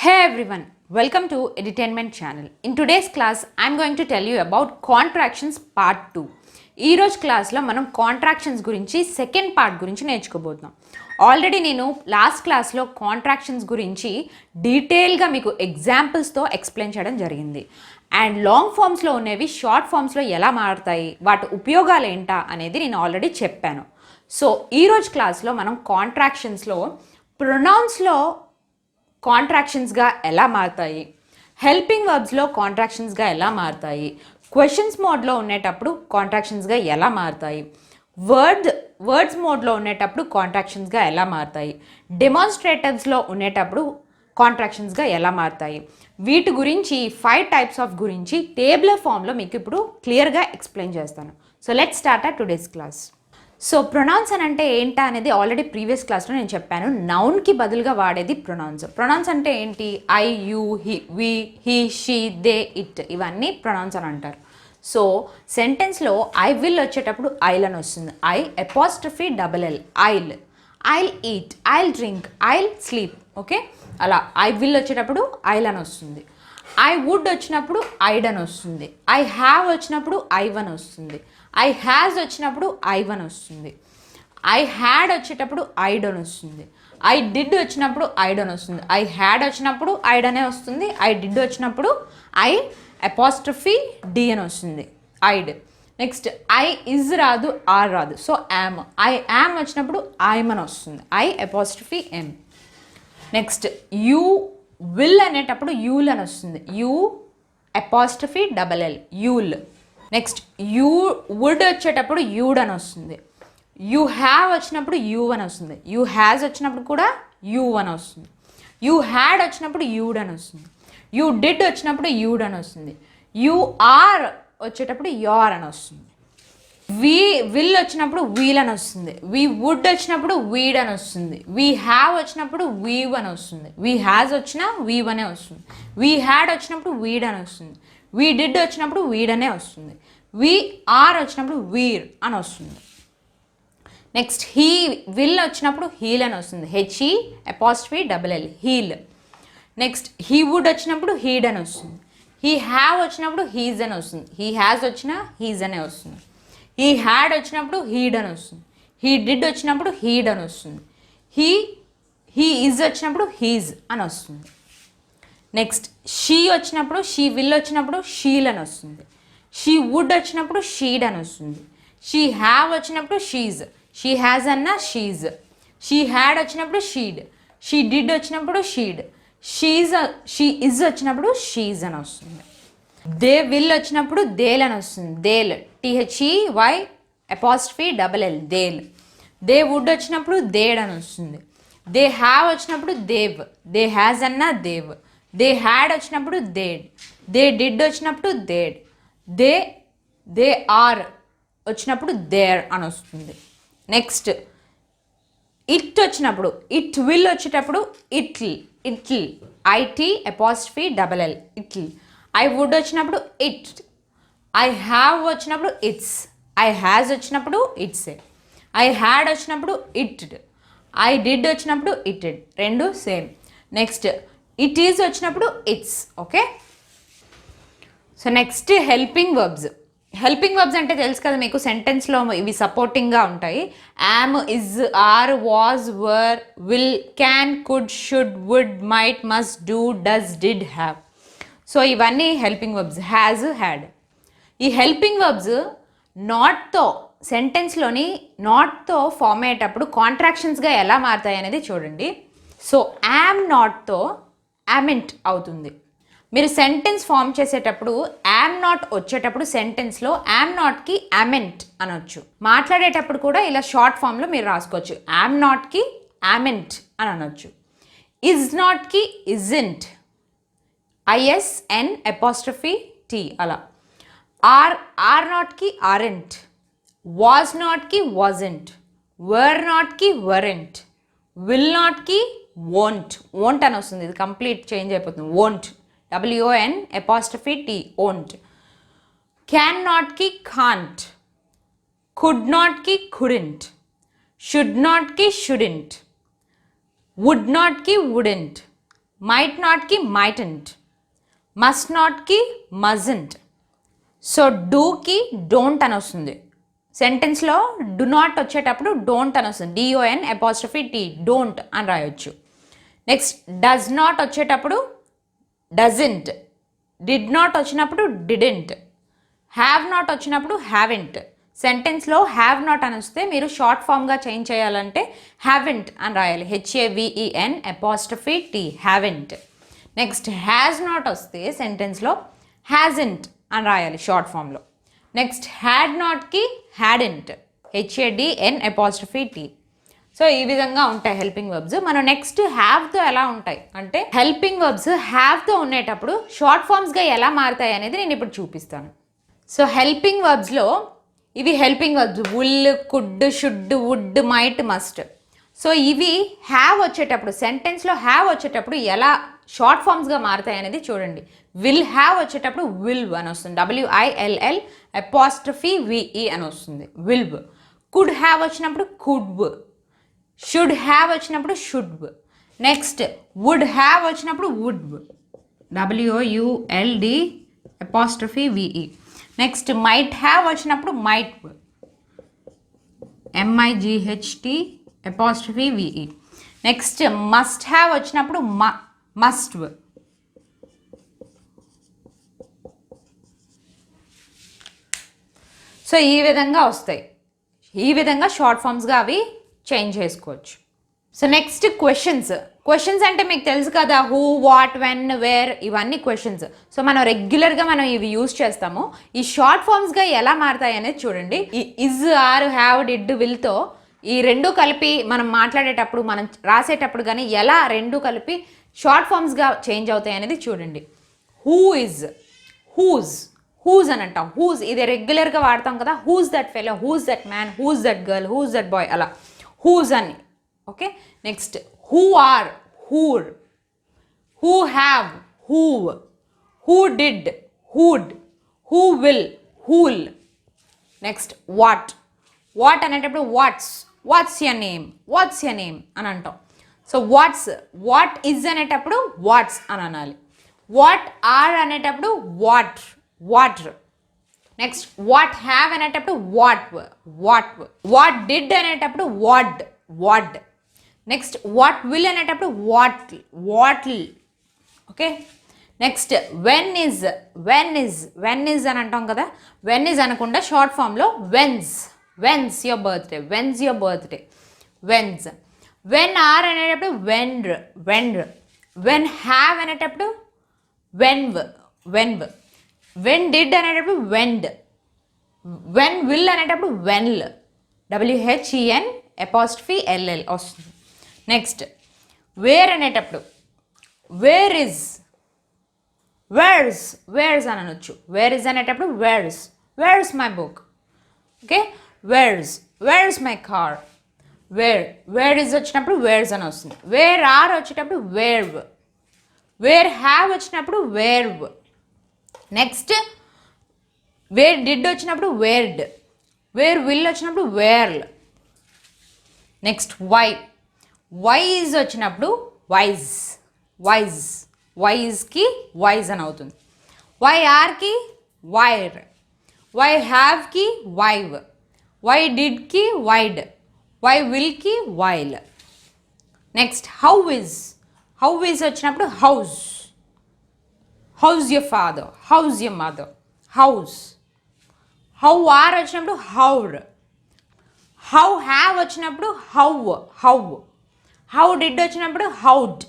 Hey everyone, welcome to Edutainment channel. In today's class, I'm going to tell you about contractions part 2. ఈ రోజు క్లాస్లో మనం contractions గురించి second part గురించి నేర్చుకోబోతున్నాం. Already నేను లాస్ట్ క్లాస్లో కాంట్రాక్షన్స్ గురించి డీటెయిల్గా మీకు ఎగ్జాంపుల్స్తో ఎక్స్ప్లెయిన్ చేయడం జరిగింది. అండ్ లాంగ్ ఫామ్స్లో ఉన్నవి షార్ట్ ఫామ్స్లో ఎలా మారుతాయి, వాటి ఉపయోగాలు ఏంటా అనేది నేను ఆల్రెడీ చెప్పాను. సో ఈరోజు క్లాస్లో మనం కాంట్రాక్షన్స్లో ప్రొనౌన్స్లో కాంట్రాక్షన్స్గా ఎలా మారుతాయి, హెల్పింగ్ వర్బ్స్లో కాంట్రాక్షన్స్గా ఎలా మారుతాయి, క్వశ్చన్స్ మోడ్లో ఉండేటప్పుడు కాంట్రాక్షన్స్గా ఎలా మారుతాయి, వర్డ్స్ మోడ్లో ఉండేటప్పుడు కాంట్రాక్షన్స్గా ఎలా మారుతాయి, డెమాన్స్ట్రేటివ్స్లో ఉండేటప్పుడు కాంట్రాక్షన్స్గా ఎలా మారుతాయి, వీటి గురించి 5 టైప్స్ ఆఫ్ గురించి టేబులర్ ఫామ్లో మీకు ఇప్పుడు క్లియర్గా ఎక్స్ప్లెయిన్ చేస్తాను. So let's start our today's class. So pronouns అని అంటే ఏంటా అనేది ఆల్రెడీ ప్రీవియస్ క్లాస్లో నేను చెప్పాను. నౌన్కి బదులుగా వాడేది ప్రొనౌన్స్. ప్రొనౌన్స్ అంటే ఏంటి? I, you, he, we, he, she, they, it, ఇవన్నీ ప్రొనౌన్స్ అని అంటారు. సో సెంటెన్స్లో ఐ విల్ వచ్చేటప్పుడు ఐల్ అని వస్తుంది. I apostrophe double L, I'll. I'll eat, I'll drink, I'll sleep. Okay, అలా ఐ విల్ వచ్చేటప్పుడు ఐల్ అని వస్తుంది. ఐ వుడ్ వచ్చినప్పుడు ఐడ్ అని వస్తుంది. ఐ హ్యావ్ వచ్చినప్పుడు ఐవన్ వస్తుంది. ఐ హ్యాజ్ వచ్చినప్పుడు ఐవన్ వస్తుంది. ఐ హ్యాడ్ వచ్చేటప్పుడు ఐడ్ అని వస్తుంది. ఐ డిడ్ వచ్చినప్పుడు ఐడ్ అని వస్తుంది. ఐ హ్యాడ్ వచ్చినప్పుడు ఐడ్ అనే వస్తుంది. ఐ డిడ్ వచ్చినప్పుడు ఐ అపాస్ట్రఫీ డి అని వస్తుంది, ఐడ్. నెక్స్ట్ ఐ ఇజ్ రాదు, ఆర్ రాదు, సో యామ్. ఐ యామ్ వచ్చినప్పుడు ఐమ్ అని వస్తుంది, I apostrophe M. Next you will అనేటప్పుడు యూల్ అని వస్తుంది, you apostrophe double L, you'll. Next you would వచ్చేటప్పుడు యూడ్ అని వస్తుంది. యూ హ్యావ్ వచ్చినప్పుడు యూ అని వస్తుంది. యూ హ్యాజ్ వచ్చినప్పుడు కూడా యూ అని వస్తుంది. యూ హ్యాడ్ వచ్చినప్పుడు యూడ్ అని వస్తుంది. యూ డిడ్ వచ్చినప్పుడు యూడ్ అని వస్తుంది. యూ ఆర్ వచ్చేటప్పుడు యోర్ అని వస్తుంది. వీ విల్ వచ్చినప్పుడు వీల్ అని వస్తుంది. వీ వుడ్ వచ్చినప్పుడు వీడ్ అని వస్తుంది. వీ హ్యావ్ వచ్చినప్పుడు వీవ్ అని వస్తుంది. వీ హ్యాజ్ వచ్చినా వీవ్ అనే వస్తుంది. వీ హ్యాడ్ వచ్చినప్పుడు వీడ్ అని వస్తుంది. వీ డిడ్ వచ్చినప్పుడు వీడ్ అనే వస్తుంది. వీ ఆర్ వచ్చినప్పుడు వీర్ అని వస్తుంది. నెక్స్ట్ హీ విల్ వచ్చినప్పుడు హీల్ అని వస్తుంది, H E apostrophe double L, he'll. Next he would వచ్చినప్పుడు హీడ్ అని వస్తుంది. హీ హ్యావ్ వచ్చినప్పుడు హీజ్ అని వస్తుంది. హీ హ్యాజ్ వచ్చినా హీజ్ అనే వస్తుంది. హీ హ్యాడ్ వచ్చినప్పుడు హీడ్ అని వస్తుంది. హీ డిడ్ వచ్చినప్పుడు హీడ్ అని వస్తుంది. హీ ఈజ్ వచ్చినప్పుడు హీజ్ అని వస్తుంది. నెక్స్ట్ షీ వచ్చినప్పుడు, షీ విల్ వచ్చినప్పుడు షీల్ అని వస్తుంది. షీ వుడ్ వచ్చినప్పుడు షీడ్ అని వస్తుంది. షీ హ్యావ్ వచ్చినప్పుడు షీజ్. షీ హ్యాజ్ అన్న షీజ్. షీ హ్యాడ్ వచ్చినప్పుడు షీడ్. షీ డిడ్ వచ్చినప్పుడు షీడ్. షీ ఇజ్ వచ్చినప్పుడు షీజ్ అని వస్తుంది. దే విల్ వచ్చినప్పుడు దేల్ అని వస్తుంది, they'll, THEY apostrophe double L, they'll. They would వచ్చినప్పుడు దేడ్ అని వస్తుంది. దే హ్యావ్ వచ్చినప్పుడు దేవ్. దే హ్యాజ్ అన్న దేవ్. దే హ్యాడ్ వచ్చినప్పుడు దేడ్. దే డిడ్ వచ్చినప్పుడు దేడ్. దే ఆర్ వచ్చినప్పుడు దేర్ అని వస్తుంది. నెక్స్ట్ ఇట్ వచ్చినప్పుడు, ఇట్ విల్ వచ్చేటప్పుడు it'll, IT apostrophe double L, it'll. I would వచ్చినప్పుడు ఇట్. ఐ హ్యావ్ వచ్చినప్పుడు ఇట్స్. ఐ హ్యాజ్ వచ్చినప్పుడు ఇట్స్. ఐ హ్యాడ్ వచ్చినప్పుడు ఇట్. ఐ డిడ్ వచ్చినప్పుడు ఇటెడ్, రెండు సేమ్. నెక్స్ట్ ఇట్ ఈజ్ వచ్చినప్పుడు it's. Okay, so next helping verbs. Helping verbs అంటే తెలుసు కదా మీకు, సెంటెన్స్లో ఇవి సపోర్టింగ్గా ఉంటాయి. Am, is, are, was, were, will, can, could, should, would, might, must, do, does, did, have. So ఇవన్నీ హెల్పింగ్ వర్బ్స్, హ్యాజ్, హ్యాడ్. ఈ హెల్పింగ్ వర్బ్స్ నాట్తో, సెంటెన్స్లోని నాట్తో ఫామ్ అయ్యేటప్పుడు కాంట్రాక్షన్స్గా ఎలా మారుతాయి అనేది చూడండి. సో యామ్ నాట్తో యామెంట్ అవుతుంది. మీరు సెంటెన్స్ ఫామ్ చేసేటప్పుడు యామ్ నాట్ వచ్చేటప్పుడు సెంటెన్స్లో యామ్ నాట్కి యామెంట్ అనొచ్చు. మాట్లాడేటప్పుడు కూడా ఇలా షార్ట్ ఫామ్లో మీరు రాసుకోవచ్చు, యామ్ నాట్కి యామెంట్ అని అనొచ్చు. ఇజ్ నాట్కి ఇజంట్, ISN అపాస్ట్రఫీ T, అలా. ఆర్ నాట్కి ఆరెంట్, వాజ్ నాట్కి వాజంట్, వర్ నాట్కి వరెంట్, విల్ నాట్కి వోంట్, వోంట్ అని వస్తుంది. ఇది కంప్లీట్ చేంజ్ అయిపోతుంది, won't, WON apostrophe T, won't. Can నాట్కి కాంట్, కుడ్ నాట్కి కుడెంట్, షుడ్ నాట్కి షుడెంట్, వుడ్ నాట్కి వుడెంట్, మైట్ నాట్కి మైటంట్, మస్ట్ నాట్కి మజంట్. సో డూకి డోంట్ అని వస్తుంది. సెంటెన్స్లో డు నాట్ వచ్చేటప్పుడు డోంట్ అని వస్తుంది. DON''T డోంట్ అని రాయొచ్చు. నెక్స్ట్ డస్ నాట్ వచ్చేటప్పుడు డజంట్, డిడ్ నాట్ వచ్చినప్పుడు డిడెంట్, హ్యావ్ నాట్ వచ్చినప్పుడు హ్యావెంట్. సెంటెన్స్లో హ్యావ్ నాట్ అని వస్తే మీరు షార్ట్ ఫామ్గా చేంజ్ చేయాలంటే హ్యావెంట్ అని రాయాలి. HAVEN''T haven't. Next has not వస్తే సెంటెన్స్లో హ్యాజెంట్ అని రాయాలి షార్ట్ ఫామ్లో. నెక్స్ట్ హ్యాడ్ నాట్కి హ్యాడెంట్, HADN''T. సో ఈ విధంగా ఉంటాయి హెల్పింగ్ వర్బ్స్. మనం నెక్స్ట్ హ్యావ్తో ఎలా ఉంటాయి అంటే హెల్పింగ్ వర్బ్స్ హ్యావ్తో ఉండేటప్పుడు షార్ట్ ఫామ్స్గా ఎలా మారుతాయి అనేది నేను ఇప్పుడు చూపిస్తాను. సో హెల్పింగ్ వర్బ్స్లో ఇవి helping verbs will, could, should, would, might, must. So ఇవి హ్యావ్ వచ్చేటప్పుడు సెంటెన్స్లో హ్యావ్ వచ్చేటప్పుడు ఎలా షార్ట్ ఫామ్స్గా మారుతాయి అనేది చూడండి. విల్ హ్యావ్ వచ్చేటప్పుడు విల్ అని వస్తుంది, WILL''VE అని వస్తుంది, విల్. కుడ్ హ్యావ్ వచ్చినప్పుడు కుడ్. షుడ్ హ్యావ్ వచ్చినప్పుడు షుడ్. నెక్స్ట్ వుడ్ హ్యావ్ వచ్చినప్పుడు would, WOULD''VE. Next might have వచ్చినప్పుడు might, MIGHT''VE. Next must have వచ్చినప్పుడు మస్ట్. సో ఈ విధంగా వస్తాయి. ఈ విధంగా షార్ట్ ఫామ్స్గా అవి చేంజ్ చేసుకోవచ్చు. సో నెక్స్ట్ క్వశ్చన్స్ అంటే మీకు తెలుసు కదా, హూ, వాట్, వెన్, వేర్, ఇవన్నీ క్వశ్చన్స్. సో మనం రెగ్యులర్గా మనం ఇవి యూజ్ చేస్తాము. ఈ షార్ట్ ఫామ్స్గా ఎలా మారుతాయి అనేది చూడండి. ఈ ఇజ్, ఆర్, హ్యావ్, డిడ్, విల్తో ఈ రెండు కలిపి మనం మాట్లాడేటప్పుడు మనం రాసేటప్పుడు కానీ ఎలా రెండు కలిపి షార్ట్ ఫామ్స్గా చేంజ్ అవుతాయి అనేది చూడండి. హూ ఇజ్, హూజ్ అని అంటాం. హూజ్ ఇది రెగ్యులర్గా వాడతాం కదా, whose that fellow, whose that man, whose that girl, whose that boy, అలా హూజ్ అని. Okay. Next who are, who're, who have, who've, who did, who'd, who will, who'll. Next what అనేటప్పుడు what's your name అని అంటాం. So what is అనేటప్పుడు what's అని అనాలి. What are అనేటప్పుడు what're. Next what have అనేటప్పుడు వాట్ డిడ్ అనేటప్పుడు what'd. Next what will అనేటప్పుడు what'll. Okay. Next when is అని అంటాం కదా, వెన్ ఇస్ అనకుండా షార్ట్ ఫామ్లో when's your birthday, when's. When are అనేటప్పుడు వెన్ర్. వెన్ హ్యావ్ అనేటప్పుడు వెన్వ్. వెన్ డిడ్ అనేటప్పుడు వెండ్. వెన్ విల్ అనేటప్పుడు వెన్ల్, WHEN''LL వస్తుంది. నెక్స్ట్ వేర్ అనేటప్పుడు వేర్స్ అని అనొచ్చు. వేర్ ఇస్ అనేటప్పుడు where's my book. Okay. Where's my car. Where is వచ్చినప్పుడు వేర్స్ అని వస్తుంది. వేర్ ఆర్ వచ్చేటప్పుడు వేర్ హ్యావ్ వచ్చినప్పుడు వేర్వ్. నెక్స్ట్ వేర్ డిడ్ వచ్చినప్పుడు వేర్డ్. వేర్ విల్ వచ్చినప్పుడు వేర్ల్. నెక్స్ట్ వైజ్ వచ్చినప్పుడు వైజ్కి వైజ్ అని అవుతుంది. వైఆర్కి వైర్. వై హ్యావ్కి వైవ్. వై డిడ్కి వైడ్. వై విల్కి వైల్. నెక్స్ట్ హౌ ఇస్ వచ్చినప్పుడు how's your father, how's your mother, how's. How are వచ్చినప్పుడు హౌర్. హౌ హ్యావ్ వచ్చినప్పుడు హౌ డిడ్ వచ్చినప్పుడు హౌడ్.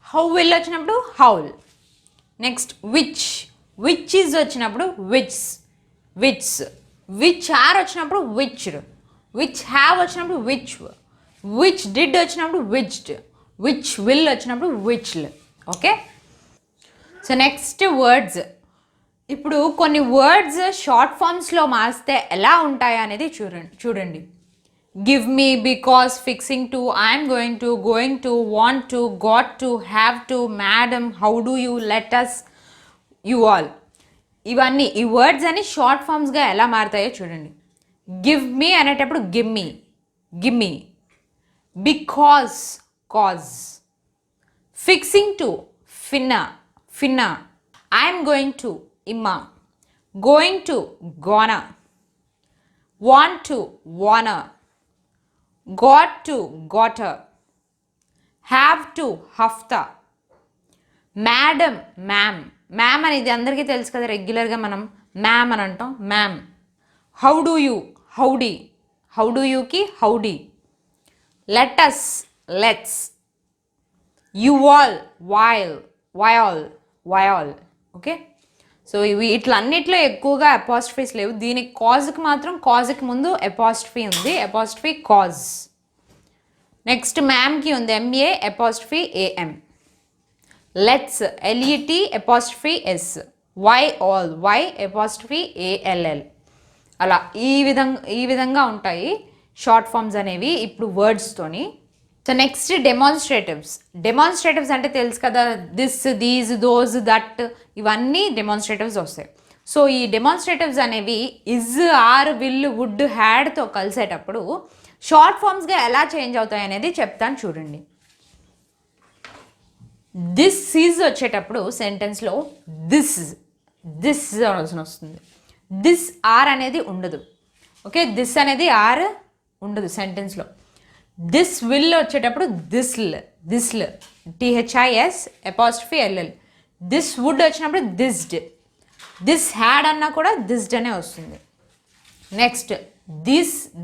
హౌ విల్ వచ్చినప్పుడు హౌల్. నెక్స్ట్ విచ్ ఈజ్ వచ్చినప్పుడు which are వచ్చినప్పుడు which have వచ్చినప్పుడు which did వచ్చినప్పుడు which will వచ్చినప్పుడు which'll. Okay. So next words. ఇప్పుడు కొన్ని వర్డ్స్ షార్ట్ ఫామ్స్లో మారిస్తే ఎలా ఉంటాయో అనేది చూడండి. Give me, because, fixing to, I'm going to, want to, got to, have to, madam, how do you, let us, you all. ఇవన్నీ ఈ వర్డ్స్ అని షార్ట్ ఫామ్స్గా ఎలా మారుతాయో చూడండి. గివ్ మీ అనేటప్పుడు గిమ్మి. Because, cause. Fixing to, finna. I'm going to, imma. Going to, gonna. Want to, wanna. Got to, gotta. Have to, hafta. Madam, ma'am అనేది అందరికీ తెలుసు కదా, రెగ్యులర్గా మనం మ్యామ్ అని అంటాం, ma'am. How do you, howdy. How do యూకి howdy. Let us, let's. You all, y'all. Okay, so ఇవి ఇట్లా అన్నిట్లో ఎక్కువగా అపాస్ట్రఫీస్ లేవు. దీనికి కాజ్కి మాత్రం కాజ్కి ముందు అపాస్ట్రఫీ ఉంది, అపాస్ట్రఫీ కాజ్. నెక్స్ట్ మ్యామ్కి ఉంది MA apostrophe AM. Let's, LET apostrophe S. Y'all, Y apostrophe ALL. అలా ఈ విధంగా ఉంటాయి షార్ట్ ఫామ్స్ అనేవి ఇప్పుడు వర్డ్స్తోని. సో నెక్స్ట్ డెమాన్స్ట్రేటివ్స్ అంటే తెలుసు కదా, దిస్, దీస్, దోస్, దట్, ఇవన్నీ డెమాన్స్ట్రేటివ్స్ వస్తాయి. సో ఈ డెమాన్స్ట్రేటివ్స్ అనేవి ఇజ్, ఆర్, విల్, వుడ్, హ్యాడ్తో కలిసేటప్పుడు షార్ట్ ఫామ్స్గా ఎలా చేంజ్ అవుతాయి అనేది చెప్తాను చూడండి. దిస్ ఈజ్ వచ్చేటప్పుడు సెంటెన్స్లో దిస్ అని వస్తుంది. దిస్ ఆర్ అనేది ఉండదు. ఓకే, దిస్ అనేది ఆర్ ఉండదు సెంటెన్స్లో. దిస్ విల్ వచ్చేటప్పుడు this'll, THIS apostrophe LL. This would వచ్చినప్పుడు దిస్డ్. దిస్ హ్యాడ్ అన్నా కూడా దిస్డ్ అనే వస్తుంది. నెక్స్ట్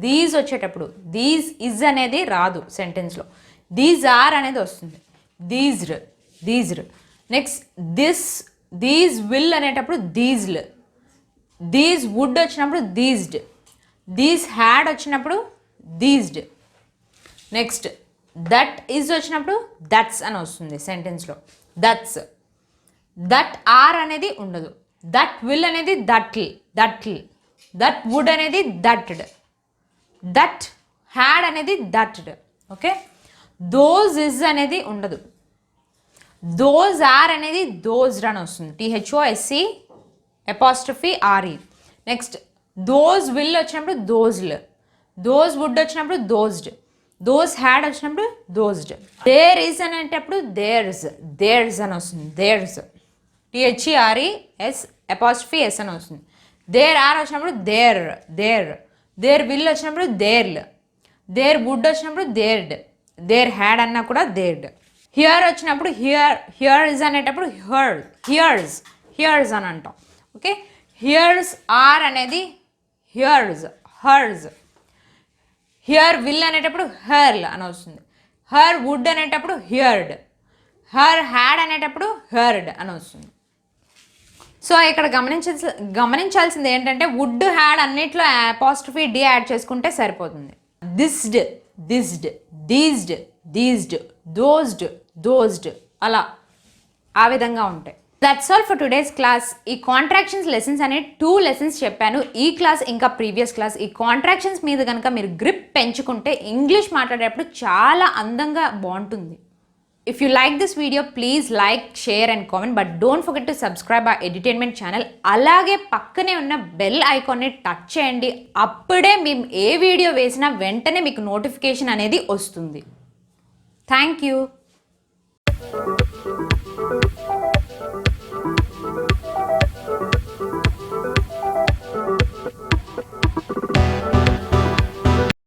దీస్ వచ్చేటప్పుడు దీస్ ఇజ్ అనేది రాదు సెంటెన్స్లో, దీస్ ఆర్ అనేది వస్తుంది, దీజ్డ్. నెక్స్ట్ దీస్ విల్ అనేటప్పుడు దీజ్ల్. దీస్ వుడ్ వచ్చినప్పుడు దీజ్డ్. దీస్ హ్యాడ్ వచ్చినప్పుడు దీజ్డ్. నెక్స్ట్ దట్ ఈజ్ వచ్చినప్పుడు దట్స్ అని వస్తుంది సెంటెన్స్లో, దట్స్. దట్ ఆర్ అనేది ఉండదు. దట్ విల్ అనేది దట్ల్. దట్ వుడ్ అనేది దట్డ్. దట్ హ్యాడ్ అనేది దట్డ్. ఓకే, దోస్ ఇజ్ అనేది ఉండదు. దోస్ ఆర్ అనేది దోస్డ్ అని వస్తుంది, THOSE apostrophe RE. Next those will వచ్చినప్పుడు దోజ్ల్. దోస్ వుడ్ వచ్చినప్పుడు దోస్డ్. దోస్ హ్యాడ్ వచ్చినప్పుడు దోస్డ్. దేర్ ఈజ్ అనేటప్పుడు దేర్స్ అని వస్తుంది, దేర్స్, THERES అపాస్ట్రఫీ S అని వస్తుంది. దేర్ ఆర్ వచ్చినప్పుడు దేర్ విల్ వచ్చినప్పుడు దేర్ల్. దేర్ వుడ్ వచ్చినప్పుడు దేర్డ్. దేర్ హ్యాడ్ అన్నా కూడా దేర్డ్. హియర్ వచ్చినప్పుడు హియర్ ఇస్ అనేటప్పుడు హియర్స్ అని అంటాం. ఓకే, హియర్స్ ఆర్ అనేది హర్స్. హియర్ విల్ అనేటప్పుడు హెర్ల్ అని వస్తుంది. హర్ వుడ్ అనేటప్పుడు హియర్డ్. హర్ హ్యాడ్ అనేటప్పుడు హెర్డ్ అని వస్తుంది. సో ఇక్కడ గమనించాల్సింది ఏంటంటే వుడ్, హ్యాడ్ అన్నిట్లో అపాస్ట్రఫీ D యాడ్ చేసుకుంటే సరిపోతుంది. దిస్డ్, దీస్డ్, దోస్డ్ అలా ఆ విధంగా ఉంటాయి. That's all for today's class. ఈ కాంట్రాక్షన్స్ లెసన్స్ అనే 2 లెసన్స్ చెప్పాను, ఈ క్లాస్ ఇంకా ప్రీవియస్ క్లాస్. ఈ కాంట్రాక్షన్స్ మీద కనుక మీరు గ్రిప్ పెంచుకుంటే ఇంగ్లీష్ మాట్లాడేటప్పుడు చాలా అందంగా బాగుంటుంది. If you like this video, please like, share and comment, but don't forget to subscribe our edutainment channel. అలాగే పక్కనే ఉన్న బెల్ ఐకాన్ని టచ్ చేయండి, అప్పుడే మేము ఏ వీడియో వేసినా వెంటనే మీకు నోటిఫికేషన్ అనేది వస్తుంది. Thank you.